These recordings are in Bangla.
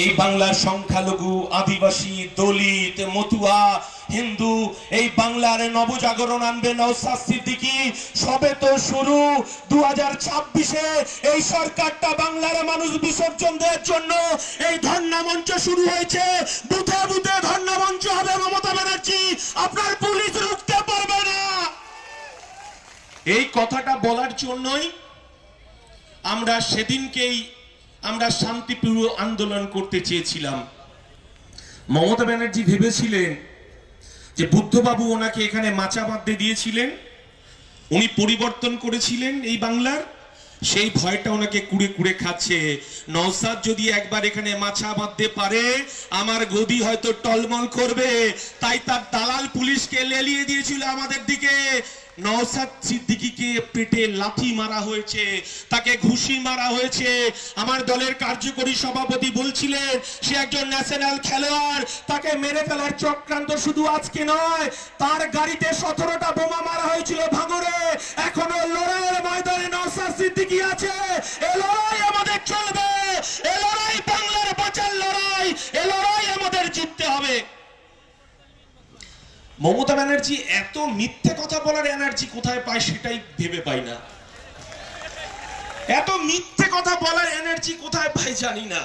এই বাংলার সংখ্যালঘু, আদিবাসী, দলিত, মতুয়া, হিন্দু, এই বাংলার নবজাগরণ আনবে নওশাদ সিদ্দিকী। সবে তো শুরু। 2026-এ এই সরকারটা বাংলার মানুষ বিসর্জন দেওয়ার জন্য এই ধর্ণা মঞ্চ শুরু হয়েছে। বুথে বুথে ধর্ণা মঞ্চ হবে। মমতা ব্যানার্জি, আপনার পুলিশ রুখতে পারবে না। এই কথাটা বলার জন্যই আমরা সেদিনকেই আমরা শান্তিপূর্ণ আন্দোলন করতে চেয়েছিলাম। মমতা ব্যানার্জি ভেবেছিলেন যে বুদ্ধবাবু ওনাকে এখানে মাচা বাঁধতে দিয়েছিলেন, উনি পরিবর্তন করেছিলেন এই বাংলার, সেই ভয়টা ওনাকে কুড়ে কুড়ে খাচ্ছে। নওশাদ যদি একবার এখানে মাছা বাঁধতে পারে, আমার গদি হয়তো টলমল করবে। তাই তার দালাল পুলিশকে লেলিয়ে দিয়েছিল আমাদের দিকে। নওশাদ সিদ্দিকীকে পেটে লাথি মারা হয়েছে, তাকে ঘুষি মারা হয়েছে। আমার দলের কার্যকরী সভাপতি বলছিলেন সে একজন ন্যাশনাল খেলোয়াড়, তাকে মেরে ফেলার চক্রান্ত শুধু আজকে নয়, তার গাড়িতে 17টা বোমা মারা হয়েছিল ভাঙড়ে। এখনো লড়াইয়ের ময়দানে নওশাদ সিদ্দিকী আছে। এ লড়াই আমাদের চলবে, এ লড়াই বাংলার বাঁচার লড়াই, এ লড়াই আমাদের জিততে হবে। মমতা ব্যানার্জি এত মিথ্যে কথা বলার এনার্জি কোথায় পায় সেটাই ভেবে পাই না। এত মিথ্যে কথা বলার এনার্জি কোথায় পায় জানি না।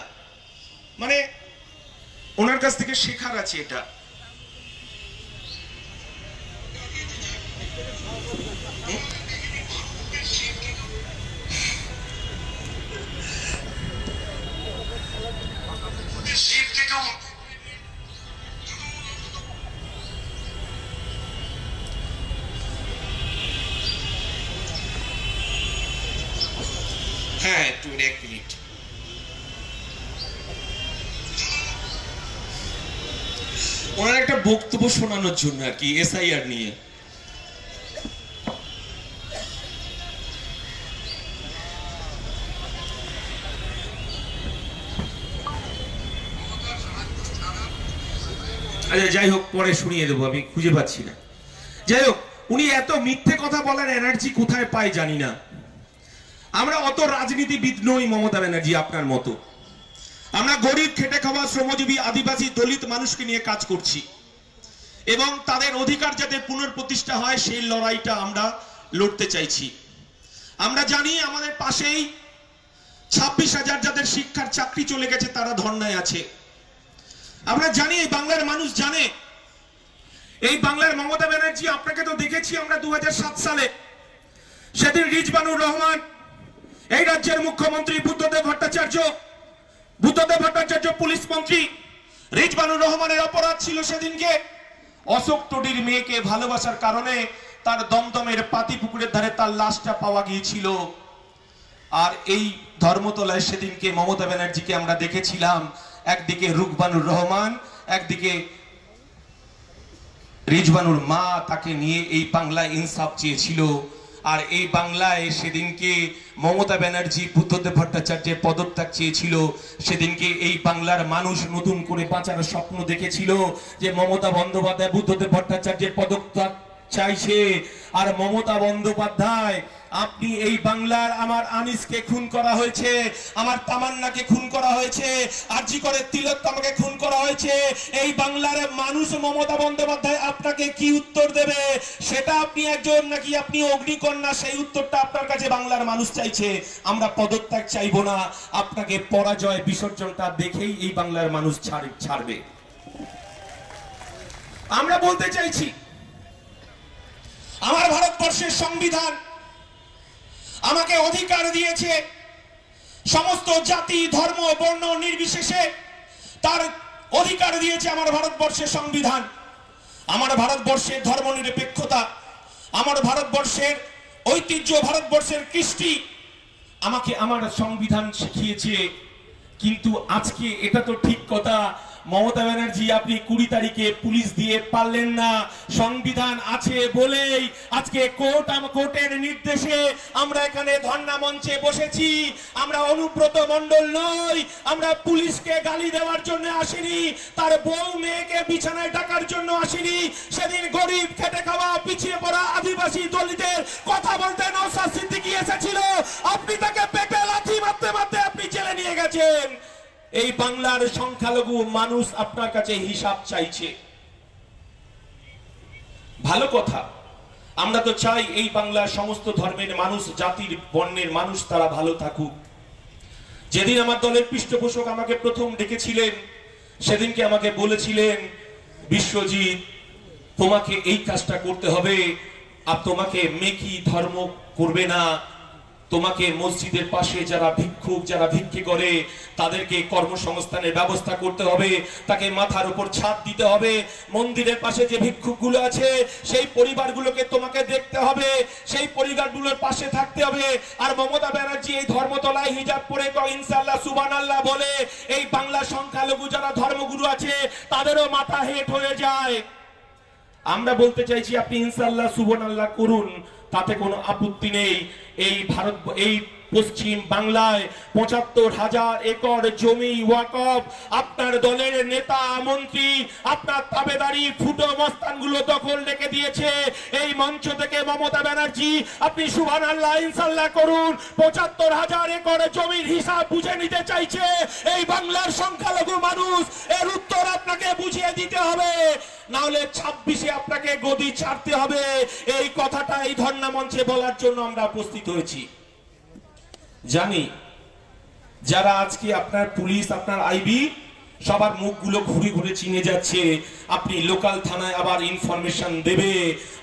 মানে ওনার কাছ থেকে শেখার আছে এটা। হ্যাঁ, একটু এক মিনিট। ওনার একটা বক্তব্য শোনানোর জন্য আর কি, এসআইআর নিয়ে। আচ্ছা যাই হোক, পরে শুনিয়ে দেবো, আমি খুঁজে পাচ্ছি না। যাই হোক, উনি এত মিথ্যে কথা বলার এনার্জি কোথায় পায় জানি না। আমরা অত রাজনীতিবিদ নই মমতা ব্যানার্জি আপনার মতো। আমরা গরিব, খেটে খাওয়া, শ্রমজীবী, আদিবাসী, দলিত মানুষকে নিয়ে কাজ করছি এবং তাদের অধিকার যাতে পুনঃপ্রতিষ্ঠা হয় সেই লড়াইটা আমরা লড়তে চাইছি। আমরা জানি আমাদের পাশেই 26,000 যাদের শিক্ষার চাকরি চলে গেছে তারা ধর্নায় আছে। আমরা জানি, এই বাংলার মানুষ জানে। এই বাংলার মমতা ব্যানার্জি, আপনাকে তো দেখেছি আমরা 2007 সালে, সেদিন রিজবানুর রহমান এই রাজ্যের মুখ্যমন্ত্রী, বুদ্ধদেব ভট্টাচার্য পুলিশ মন্ত্রী। রিজবানুর রহমানের অপরাধ ছিল সেদিনকে অশোক টোডির মেয়েকে ভালোবাসার কারণে তার দমদমের পাতিপুকুরের ধারে তার লাশটা পাওয়া গিয়েছিল। আর এই ধর্মতলায় সেদিনকে মমতা ব্যানার্জিকে আমরা দেখেছিলাম, একদিকে রুকবানুর রহমান, একদিকে রিজবানুর মা, তাকে নিয়ে এই বাংলায় ইনসাফ চেয়েছিল। আর এই বাংলায় সেদিনকে মমতা ব্যানার্জি বুদ্ধদেব ভট্টাচার্যের পদত্যাগ চেয়েছিল। সেদিনকে এই বাংলার মানুষ নতুন করে বাঁচার স্বপ্ন দেখেছিল যে মমতা বন্দ্যোপাধ্যায় বুদ্ধদেব ভট্টাচার্যের পদত্যাগ চাইছে। আর মমতা বন্দ্যোপাধ্যায়, আপনি এই বাংলার আমার আনিসকে খুন করা হয়েছে, আমার তামান্নাকে খুন করা হয়েছে, আরজি করে তিলোত্তমাকে খুন করা হয়েছে। এই বাংলার মানুষ মমতা বন্দ্যোপাধ্যায় আপনাকে কি উত্তর দেবে সেটা, আপনি একজন নাকি আপনি অগ্নিকন্যা, সেই উত্তরটা আপনার কাছে বাংলার মানুষ চাইছে। আমরা পদত্যাগ চাইবো না, আপনাকে পরাজয় বিসর্জনটা দেখেই এই বাংলার মানুষ ছাড়বে। আমরা বলতে চাইছি, আমার ভারতবর্ষের সংবিধান আমাকে অধিকার দিয়েছে সমস্ত জাতি, ধর্ম, বর্ণ নির্বিশেষে তার অধিকার দিয়েছে আমার ভারতবর্ষের সংবিধান। আমার ভারতবর্ষের ধর্মনিরপেক্ষতা, আমার ভারতবর্ষের ঐতিহ্য, ভারতবর্ষের কৃষ্টি আমাকে আমার সংবিধান শিখিয়েছে। কিন্তু আজকে এটা তো ঠিক কথা, মমতা ব্যানার্জি আপনি 20 তারিখে পুলিশ দিয়ে পারলেন না। সংবিধান আছে বলেই আজকে কোর্টের নির্দেশে আমরা এখানে ধর্ণা মঞ্চে বসেছি। আমরা অনুব্রত মণ্ডল নই, আমরা পুলিশকে গালি দেওয়ার জন্য আসিনি, তার বউ মেয়েকে বিছানায় ডাকার জন্য আসিনি। সেদিন গরিব, খেটে খাওয়া, পিছিয়ে পড়া, আদিবাসী, দলিতের কথা বলতে নওশাদ সিদ্দিকী এসেছিল। আপনি তাকে পেটে লাথি মারতে মারতে আপনি জেলে নিয়ে গেছেন। এই বাংলার সংখ্যালঘু মানুষ আপনার কাছে হিসাব চাইছে। ভালো কথা, আমরা তো চাই এই বাংলার সমস্ত ধর্মের মানুষ, জাতির বর্ণের মানুষ তারা ভালো থাকুক। যেদিন আমার দলের পৃষ্ঠপোষক আমাকে প্রথম ডেকেছিলেন, সেদিনকে আমাকে বলেছিলেন, বিশ্বজিৎ তোমাকে এই কাজটা করতে হবে, আর তোমাকে মেকি ধর্ম করবে না, তোমাকে মসজিদের পাশে যারা ভিক্ষুক, যারা ভিক্ষে করে তাদেরকে কর্মসংস্থানের ব্যবস্থা করতে হবে, তাকে মাথার উপর ছাদ দিতে হবে, মন্দিরের পাশে যে ভিক্ষুকগুলো আছে সেই পরিবারগুলোকে তোমাকে দেখতে হবে, সেই পরিবারগুলোর পাশে থাকতে হবে। আর মমতা ব্যানার্জি এই ধর্মতলায় হিজাব পরে ইনশাআল্লাহ সুবহানাল্লাহ বলে এই বাংলা সংখ্যালঘু যারা ধর্মগুরু আছে তাদেরও মাথা হেট হয়ে যায়। আমরা বলতে চাইছি আপনি ইনশাআল্লাহ সুবহানাল্লাহ করুন, তাতে কোনো আপত্তি নেই। এই ভারত, এই পশ্চিম বাংলায় ৭৫,০০০ একর জমি ওয়াকফ আপনার দলের নেতা মন্ত্রী, আপনার তাবেদারি ফুটো মস্তানগুলো দখল রেখে দিয়েছে। এই মঞ্চ থেকে মমতা ব্যানার্জি আপনি সুবহানাল্লাহ ইনশাআল্লাহ করুন। ৭৫,০০০ একর জমির হিসাব বুঝে নিতে চাইছে এই বাংলার সংখ্যালঘু মানুষ, এর উত্তর আপনাকে বুঝিয়ে দিতে হবে, না হলে ২৬-এ আপনাকে গদি ছাড়তে হবে। এই কথাটা এই ধর্ণা মঞ্চে বলার জন্য আমরা উপস্থিত হয়েছি। জানি যারা আজকে আপনার পুলিশ, আপনার আইবি সবার মুখগুলো ঘুরে ঘুরে চিনে যাচ্ছে, আপনি লোকাল থানায় আবার ইনফরমেশন দেবে,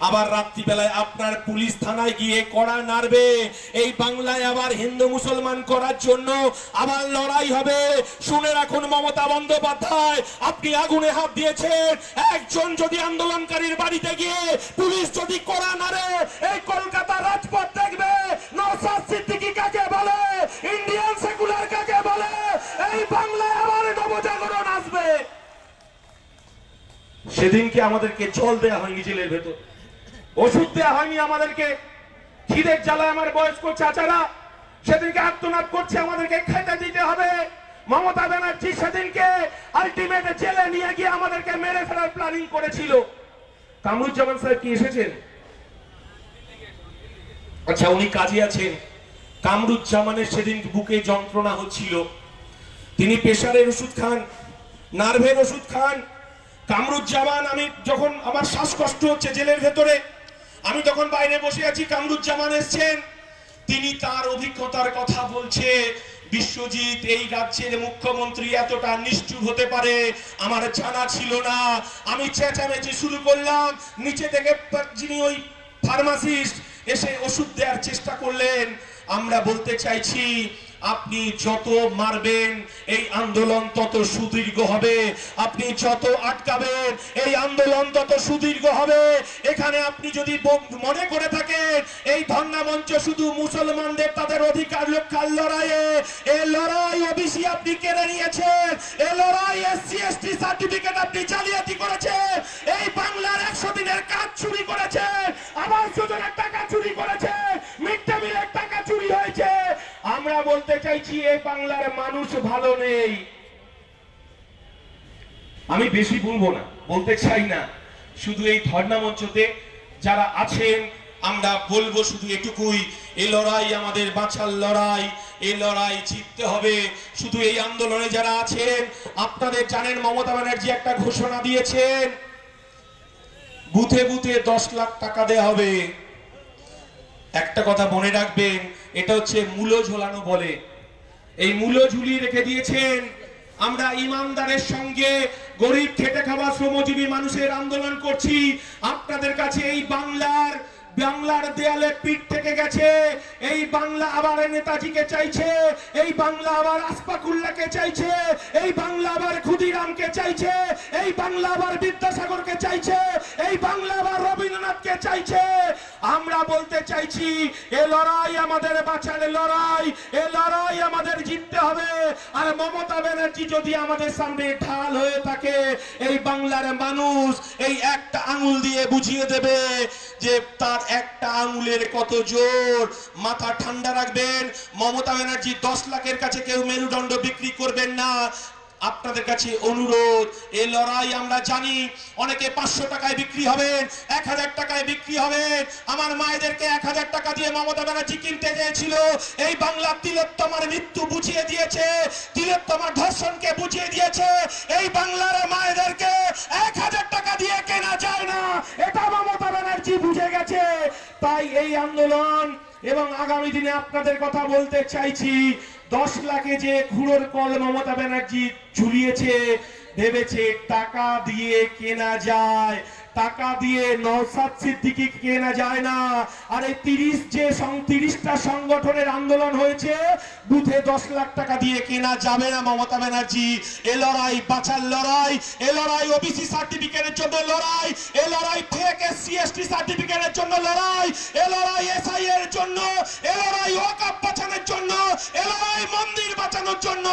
আবার রাত্রিবেলায় আপনার পুলিশ থানায় গিয়ে কড়া নাড়বে, এই বাংলায় আবার হিন্দু মুসলমান করার জন্য আবার লড়াই হবে। শুনে রাখুন মমতা বন্দ্যোপাধ্যায়, আপনি আগুনে হাত দিয়েছেন। একজন যদি আন্দোলনকারীর বাড়িতে গিয়ে পুলিশ যদি কড়া নাড়ে, এই কলকাতা রাজপথ দেখবে নওশাদ সিদ্দিকী কাকে বলে, ইন্ডিয়ান সেকুলার কাকে বলে, এই বাংলায় আবার নবজাগরণ আসবে। সেদিনকে আমাদেরকে জল দেয়া হয়নি জেলের ভেতর, ওষুধ দেয়া হয়নি আমাদেরকে, খিদের জ্বালায় আমার বয়স্ক চাচারা সেদিনকে আত্মনাদ করছে, আমাদেরকে খেতে দিতে হবে। মমতা ব্যানার্জি সেদিনকে আলটিমেট জেলে নিয়ে গিয়ে আমাদেরকে মেরে ফেলার প্ল্যানিং করেছিল। কামরুজ্জামান সাহেব কি এসেছেন? আচ্ছা, উনি কাজে আছেন। কামরুজ্জামানের সেদিন বুকে যন্ত্রণা হচ্ছিল, তিনি প্রেসারের ওষুধ খান, নার্ভের ওষুধ খান। কামরুজ্জামান, আমি যখন আমার শ্বাসকষ্ট হচ্ছে জেলের ভেতরে, আমি তখন বাইরে বসে আছি, কামরুজ্জামান এসছেন, তিনি তার অভিজ্ঞতার কথা বলছে। বিশ্বজিৎ, এই রাজ্যের মুখ্যমন্ত্রী এতটা নিষ্ঠুর হতে পারে আমার জানা ছিল না। আমি চেঁচামেচি শুরু করলাম, নিচে থেকে যিনি ওই ফার্মাসিস্ট এসে ওষুধ দেওয়ার চেষ্টা করলেন। আমরা বলতে চাইছি আপনি যত মারবেন এই আন্দোলন তত সুদীর্ঘ হবে, আপনি যত আটকাবেন এই আন্দোলন তত সুদীর্ঘ হবে। এখানে আপনি যদি মনে করে থাকেন এই ধর্ণা মঞ্চ শুধু মুসলমানদের তাদের অধিকার রক্ষার লড়াইয়ে, এই লড়াই ওবিসি আপনি কেড়ে নিয়েছেন, এই লড়াই এসসি এসটি সার্টিফিকেট আপনি জালিয়াতি করেছেন, এই বাংলার ১০০ দিনের কাজ চুরি করেছেন, আবাস যোজনার টাকা চুরি করেছেন, মিড ডে মিলের টাকা চুরি হয়েছে। আমরা বলতে চাইছি এই বাংলার মানুষ ভালো নেই। আমি বেশি বলবো না, বলতে চাই না, শুধু এই ধর্ণা মঞ্চতে যারা আছেন আমরা বলবো শুধু এটুকুই, এই লড়াই আমাদের বাঁচার লড়াই, এই লড়াই জিততে হবে। শুধু এই আন্দোলনে যারা আছেন, আপনাদের জানেন মমতা ব্যানার্জি একটা ঘোষণা দিয়েছেন, বুথে বুথে ১০ লাখ টাকা দেওয়া হবে। একটা কথা মনে রাখবেন, এটা হচ্ছে মূল্য ঝোলানো বলে, এই মূল্য ঝুলিয়ে রেখে দিয়েছেন। আমরা ইমানদারের সঙ্গে গরিব খেটে খাওয়া শ্রমজীবী মানুষের আন্দোলন করছি। আপনাদের কাছে এই বাংলার দেয়ালে পিঠ থেকে গেছে, এই বাংলা আবার নেতাজিকে চাইছে, এই বাংলা আবার আসফাকুল্লাহকে চাইছে, এই বাংলা আবার ক্ষুদিরামকে চাইছে, এই বাংলা আবার বিদ্যাসাগরকে চাইছে, এই বাংলা আবার রবীন্দ্রনাথকে চাইছে। আমরা বলতে চাইছি এ লড়াই আমাদের বাঁচার লড়াই, এ লড়াই আমাদের জিততে হবে। আর মমতা ব্যানার্জি যদি আমাদের সামনে ঢাল হয়ে থাকে, এই বাংলার মানুষ এই একটা আঙুল দিয়ে বুঝিয়ে দেবে যে তার একটা আঙুলের কত জোর। মাথা ঠান্ডা রাখবেন, মমতা ব্যানার্জি ১০ লাখের কাছে কেউ মেরুদণ্ড বিক্রি করবেন না। আপনাদের কাছে অনুরোধ, এই লড়াই আমরা জানি অনেকে 500 টাকায় বিক্রি হবেন, 1000 টাকায় বিক্রি হবেন। আমার মায়েদেরকে 1000 টাকা দিয়ে মমতা ব্যানার্জি কিনতে চেয়েছিল। এই বাংলা তিলোত্তমার মৃত্যু বুঝিয়ে দিয়েছে, তিলোত্তমার ধর্ষণকে বুঝিয়ে দিয়েছে। এই বাংলার মায়েদেরকে 1000 টাকা দিয়ে কেনা যায় না, এটা মমতা ব্যানার্জি বুঝে গেছে। তাই এই আন্দোলন এবং আগামী দিনে আপনাদের কথা বলতে চাইছি, 10 লাখে যে ঘুড়োর কল মমতা ব্যানার্জি ঝুলিয়েছে, ভেবেছে টাকা দিয়ে কেনা যায়, টাকা দিয়ে নওশাদ সিদ্দিকী কেনা যায় না। আর এই 30টা সংগঠনের আন্দোলন হয়েছে, বুথে 10 লাখ টাকা দিয়ে কেনা যাবে না মমতা ব্যানার্জি। এ লড়াই বাঁচার লড়াই, এ লড়াই ওবিসি সার্টিফিকেটের জন্য লড়াই, এ লড়াই ফেক এসসি এসটি সার্টিফিকেটের জন্য লড়াই, এ লড়াই এসআই এর জন্য, এ লড়াই ওয়াকফ বাঁচানোর জন্য, এ লড়াই মন্দির বাঁচানোর জন্য।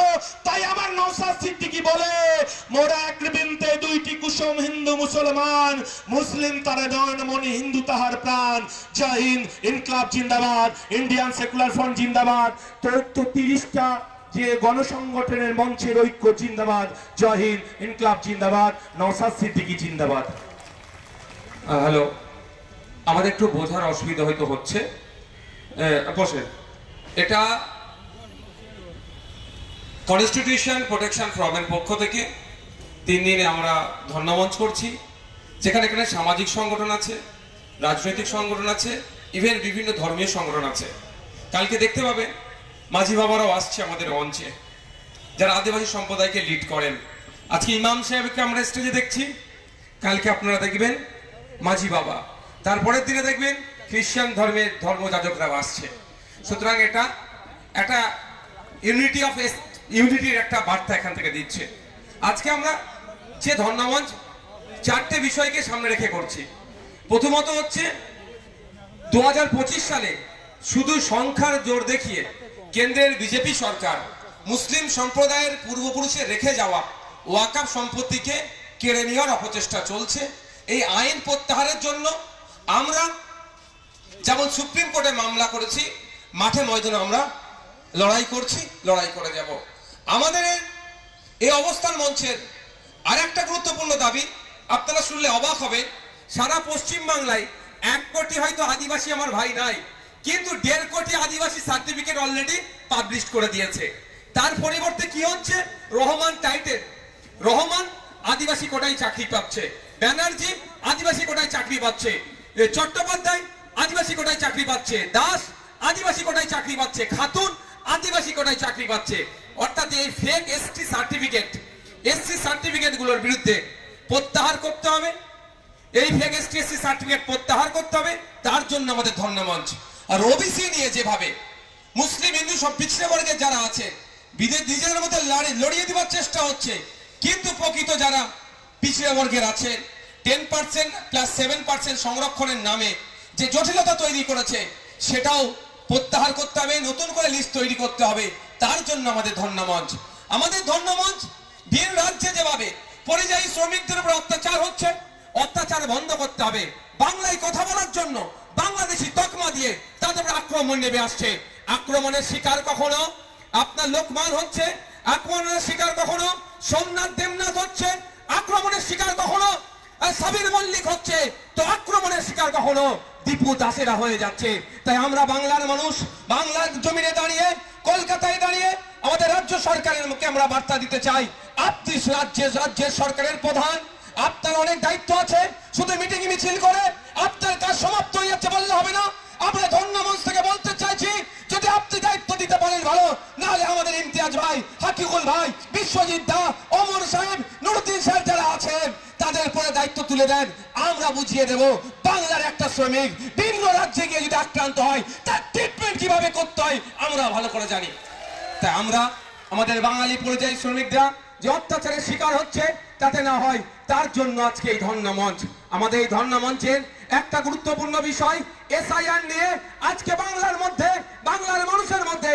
তাই আমার নওশাদ সিদ্দিকী বলে, মোরা এক বৃন্তে দুইটি কুসুম, হিন্দু মুসলমান, মুসলিম তারে নয়ন মনি, হিন্দু তাহার প্রাণ। জয় হিন্দ, ইনকলাব জিন্দাবাদ, ইন্ডিয়ান সেকুলার ফ্রন্ট জিন্দাবাদ। তো 30টা যে গণসংগঠনের মঞ্চের ঐক্য জিন্দাবাদ। জয় হিন্দ, ইনকলাব জিন্দাবাদ, নওশাদ সিদ্দিকী জিন্দাবাদ। হ্যালো, আমাদের একটু বোঝার অসুবিধা হয়তো হচ্ছে, বসে। এটা কনস্টিটিউশন প্রোটেকশন ফোরামের পক্ষ থেকে 3 দিনে আমরা ধর্ণামঞ্চ করছি, যেখানে এখানে সামাজিক সংগঠন আছে, রাজনৈতিক সংগঠন আছে, ইভেন বিভিন্ন ধর্মীয় সংগঠন আছে। কালকে দেখতে পাবেন মাঝি বাবারাও আসছে আমাদের মঞ্চে, যারা আদিবাসী সম্প্রদায়কে লিড করেন। আজকে ইমাম সাহেবকে আমরা স্টেজে দেখছি, কালকে আপনারা দেখবেন মাঝি বাবা, তারপরের দিনে দেখবেন খ্রিস্টান ধর্মের ধর্মযাজকরাও আসছে। সুতরাং এটা একটা ইউনিটির একটা বার্তা এখান থেকে দিচ্ছে। আজকে আমরা যে ধর্ণামঞ্চ 4টে বিষয়কে সামনে রেখে করছি। প্রথমত হচ্ছে 2025 সালে শুধু সংখ্যার জোর দেখিয়ে কেন্দ্রের বিজেপি সরকার মুসলিম সম্প্রদায়ের পূর্বপুরুষে রেখে যাওয়া ওয়াকফ সম্পত্তিকে কেড়ে নেওয়ার অপচেষ্টা চলছে। এই আইন প্রত্যাহারের জন্য আমরা যেমন সুপ্রিম কোর্টে মামলা করেছি, মাঠে ময়দানে আমরা লড়াই করছি, লড়াই করে যাব। আমাদের এই অবস্থান মঞ্চের আর একটা গুরুত্বপূর্ণ দাবি, আপনারা শুনলে অবাক হবে, সারা পশ্চিম বাংলায় 1 কোটি হয়তো আদিবাসী আমার ভাই নাই, কিন্তু 1.5 কোটি আদিবাসী সার্টিফিকেট অলরেডি পাবলিশ করে দিয়েছে। তার পরিবর্তে কি হচ্ছে, রহমান টাইটেল, রহমান আদিবাসী কোটায় চাকরি পাচ্ছে, ব্যানার্জি আদিবাসী কোটায় চাকরি পাচ্ছে, চট্টোপাধ্যায় আদিবাসী কোটায় চাকরি পাচ্ছে, দাস আদিবাসী কোটায় চাকরি পাচ্ছে, খাতুন আদিবাসী কোটায় চাকরি পাচ্ছে। অর্থাৎ এই ফেক এসসি সার্টিফিকেট গুলোর বিরুদ্ধে প্রত্যাহার করতে হবে, এই ফেক এসসি সার্টিফিকেট প্রত্যাহার করতে হবে। তার জন্য আমাদের ধর্ণামঞ্চ। আর ওবিসি নিয়ে যেভাবে মুসলিম হিন্দু সব পিছড়ে বর্গের যারা আছে নিজেদের মধ্যে লড়িয়ে দেওয়ার চেষ্টা হচ্ছে, কিন্তু প্রকৃত যারা পিছড়ে বর্গের আছে 10% প্লাস 7% সংরক্ষণের নামে যে জটিলতা তৈরি করেছে, সেটাও প্রত্যাহার করতে হবে, নতুন করে লিস্ট তৈরি করতে হবে। তার জন্য আমাদের ধর্ণামঞ্চ। আমাদের ধর্ণামঞ্চ ভিন রাজ্যে যেভাবে পরিযায়ী শ্রমিকদের উপর অত্যাচার হচ্ছে, অত্যাচার বন্ধ করতে হবে। বাংলায় কথা বলার জন্য বাংলাদেশি তকমা দিয়ে তাদের আক্রমণ নেমে আসছে। আক্রমণের শিকার কখনো আপনার লোকমান হচ্ছে, আক্রমণের শিকার কখনো সোমনাথ দেবনাথ হচ্ছে, আক্রমণের শিকার কখনো সাবির মল্লিক হচ্ছে, তো আক্রমণের শিকার কখনো দীপু দাসেরা হয়ে যাচ্ছে। তাই আমরা বাংলার মানুষ, বাংলার জমিনে দাঁড়িয়ে, কলকাতায় দাঁড়িয়ে আমাদের রাজ্য সরকারের মুখে আমরা বার্তা দিতে চাই, আপনি রাজ্যের সরকারের প্রধান, আপনার অনেক দায়িত্ব আছে। শুধু মিটিং মিছিল করে আপনার কাজ সমাপ্ত হয়ে যাচ্ছে বললে হবে না। আমরা ধর্ণামঞ্চ থেকে বলতে চাইছি, যদি আপনি দায়িত্ব দিতে পারেন ভালো, নাহলে আমাদের ইমতিয়াজ ভাই, হাকিকুল ভাই, বিশ্বজিৎ দা, ওমর সাহেব, নুরুদ্দিন সাহেব যারা আছেন তাদের পরে দায়িত্ব তুলে দেন, আমরা বুঝিয়ে দেব। বাংলার একটা শ্রমিক ভিন্ন রাজ্যে গিয়ে যদি আক্রান্ত হয়, তার ট্রিটমেন্ট কিভাবে করতে হয় আমরা ভালো করে জানি। তাই আমরা আমাদের বাঙালি পরিযায়ী শ্রমিকরা যে অত্যাচারের শিকার হচ্ছে তাতে না হয়, তার জন্য আজকে এই ধর্ণামঞ্চ। আমাদের এই ধর্ণামঞ্চের একটা গুরুত্বপূর্ণ বিষয় এসআইআর নিয়ে আজকে বাংলার মানুষের মধ্যে